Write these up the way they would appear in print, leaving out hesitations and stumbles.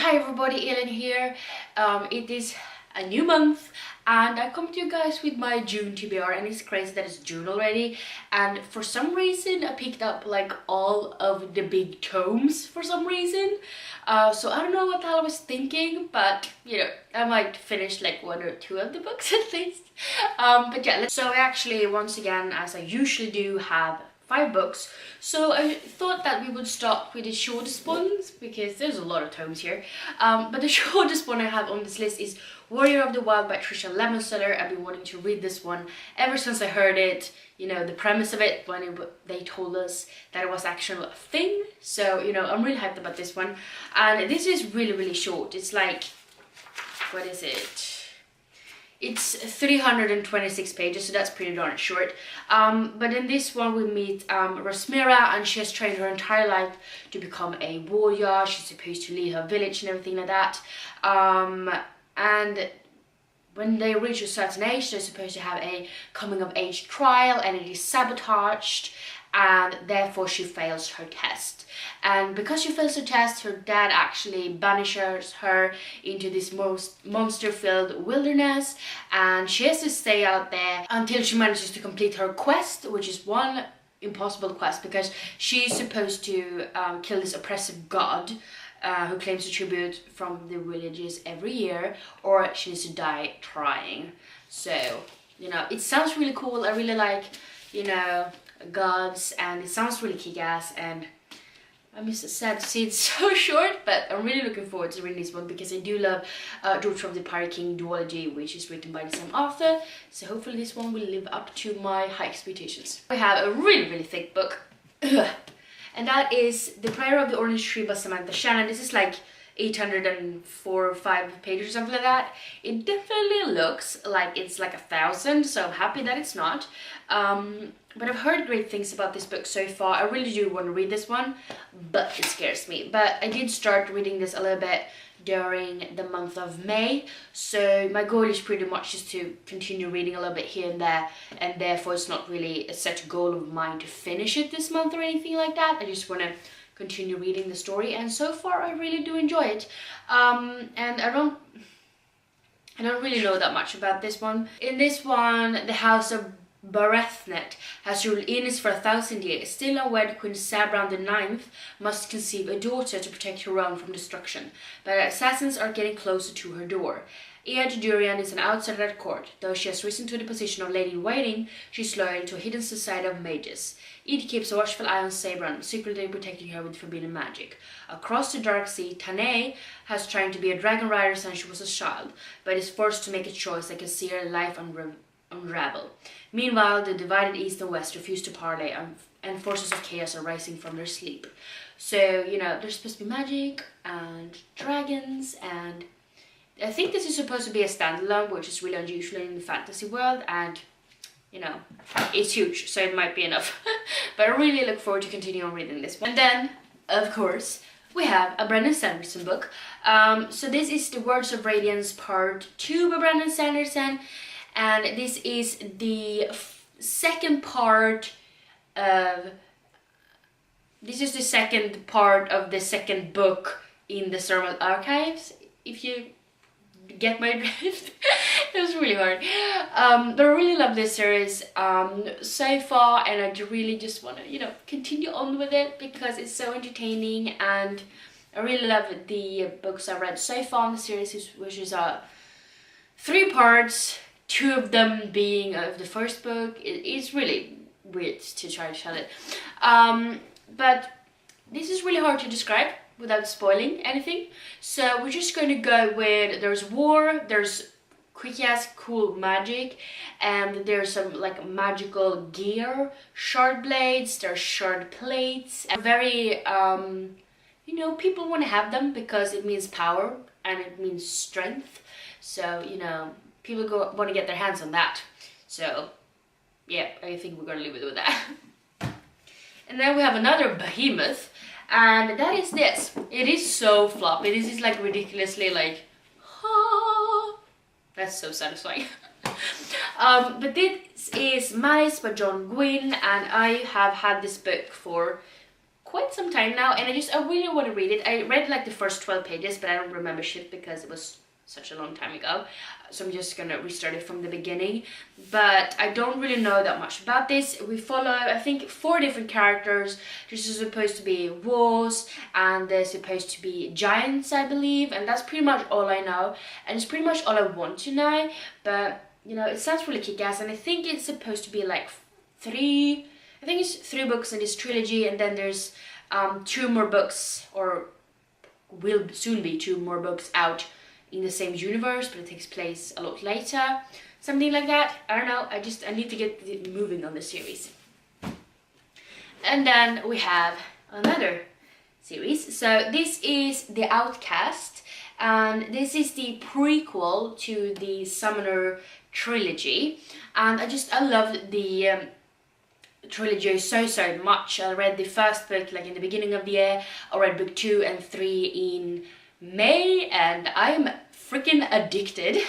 Hi everybody, Ellen here. It is a new month and I come to you guys with my June TBR, and it's crazy that it's June already, and for some reason I picked up like all of the big tomes for some reason. So I don't know what the hell I was thinking, but you know, I might finish like one or two of the books at least. But yeah, so I actually once again, as I usually do, have 5 books. So I thought that we would start with the shortest ones because there's a lot of tomes here. But the shortest one I have on this list is Warrior of the Wild by Trisha Lemonseller. I've been wanting to read this one ever since I heard it, you know, the premise of it when they told us that it was actually a thing. So, you know, I'm really hyped about this one. And this is really short. It's like, what is it? It's 326 pages, so that's pretty darn short. But in this one we meet Rosmira, and she has trained her entire life to become a warrior. She's supposed to lead her village and everything like that. And when they reach a certain age, they're supposed to have a coming of age trial, and it is sabotaged, and therefore she fails her test. And because she fails her test, her dad actually banishes her into this most monster-filled wilderness, and she has to stay out there until she manages to complete her quest, which is one impossible quest because she's supposed to kill this oppressive god who claims a tribute from the villages every year, or she needs to die trying. So, you know, it sounds really cool. I really like, you know, gods, and it sounds really kick-ass, and I'm just sad to see it's so short, but I'm really looking forward to reading this one because I do love Daughter of the Pirate King duology, which is written by the same author. So hopefully this one will live up to my high expectations. We have a really thick book, and that is The Prayer of the Orange Tree by Samantha Shannon. This is like 804 or 5 pages or something like that. It definitely looks like it's like 1,000, so I'm happy that it's not. But I've heard great things about this book so far. I really do want to read this one, but it scares me. But I did start reading this a little bit during the month of May, so my goal is pretty much just to continue reading a little bit here and there, and therefore it's not really a set goal of mine to finish it this month or anything like that. I just want to continue reading the story, and so far I really do enjoy it. And I don't really know that much about this one. In this one, the House of Barethnet has ruled Innis for 1,000 years. Still unwed, Queen Sabran IX must conceive a daughter to protect her realm from destruction, but assassins are getting closer to her door. Ead Durian is an outsider at court. Though she has risen to the position of lady-in-waiting, she's loyal to a hidden society of mages. Ead keeps a watchful eye on Sabran, secretly protecting her with forbidden magic. Across the dark sea, Tanae has tried to be a dragon rider since she was a child, but is forced to make a choice that can see her life unravel. Meanwhile, the divided East and West refuse to parley, and forces of chaos are rising from their sleep. So, you know, there's supposed to be magic and dragons, and I think this is supposed to be a standalone, which is really unusual in the fantasy world, and you know, it's huge, so it might be enough. But I really look forward to continuing reading this one. And then, of course, we have a Brandon Sanderson book. So this is The Words of Radiance Part 2 by Brandon Sanderson, and this is the second part of the second book in the Sermal Archives, if you get my drift. It was really hard. But I really love this series so far, and I really just want to, you know, continue on with it because it's so entertaining, and I really love the books I've read so far in the series, which is 3 parts, 2 of them being of the first book. It's really weird to try to tell it. But this is really hard to describe without spoiling anything, so we're just going to go with there's war, there's quick-ass cool magic, and there's some like magical gear, shard blades, there's shard plates, and very you know, people want to have them because it means power and it means strength, so you know, people want to get their hands on that. So yeah, I think we're gonna leave it with that. And then we have another behemoth, and that is this. It is so floppy. This is like ridiculously like, ah. That's so satisfying. But this is Malice by John Gwynne, and I have had this book for quite some time now, and I really want to read it. I read like the first 12 pages, but I don't remember shit because it was such a long time ago, so I'm just gonna restart it from the beginning. But I don't really know that much about this. We follow, I think, 4 different characters. There's supposed to be wolves, and there's supposed to be giants, I believe, and that's pretty much all I know, and it's pretty much all I want to know. But you know, it sounds really kick-ass, and I think it's supposed to be like 3 books in this trilogy, and then there's 2 more books, or will soon be 2 more books out in the same universe, but it takes place a lot later, something like that. I don't know, I need to get moving on the series. And then we have another series. So this is The Outcast, and this is the prequel to the Summoner trilogy, and I love the trilogy so much. I read the first book like in the beginning of the year. I read book 2 and 3 in May, and I'm freaking addicted.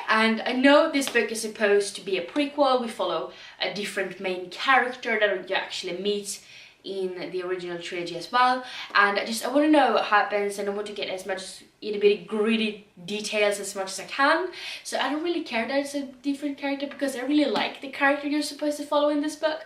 And I know this book is supposed to be a prequel. We follow a different main character that you actually meet in the original trilogy as well, and I want to know what happens, and I want to get as much itty bitty gritty details as much as I can. So I don't really care that it's a different character, because I really like the character you're supposed to follow in this book.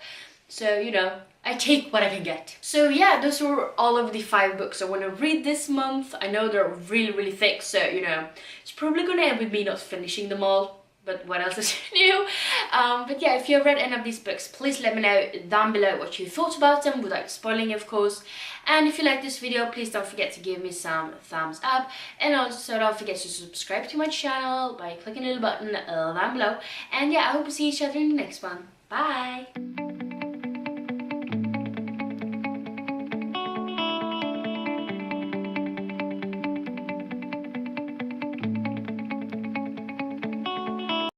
So, you know, I take what I can get. So yeah, those were all of the 5 books I want to read this month. I know they're really thick, so you know, it's probably gonna end with me not finishing them all, but what else is new? But yeah, if you've read any of these books, please let me know down below what you thought about them, without spoiling, of course. And if you like this video, please don't forget to give me some thumbs up, and also don't forget to subscribe to my channel by clicking the little button down below. And yeah, I hope to see each other in the next one. Bye!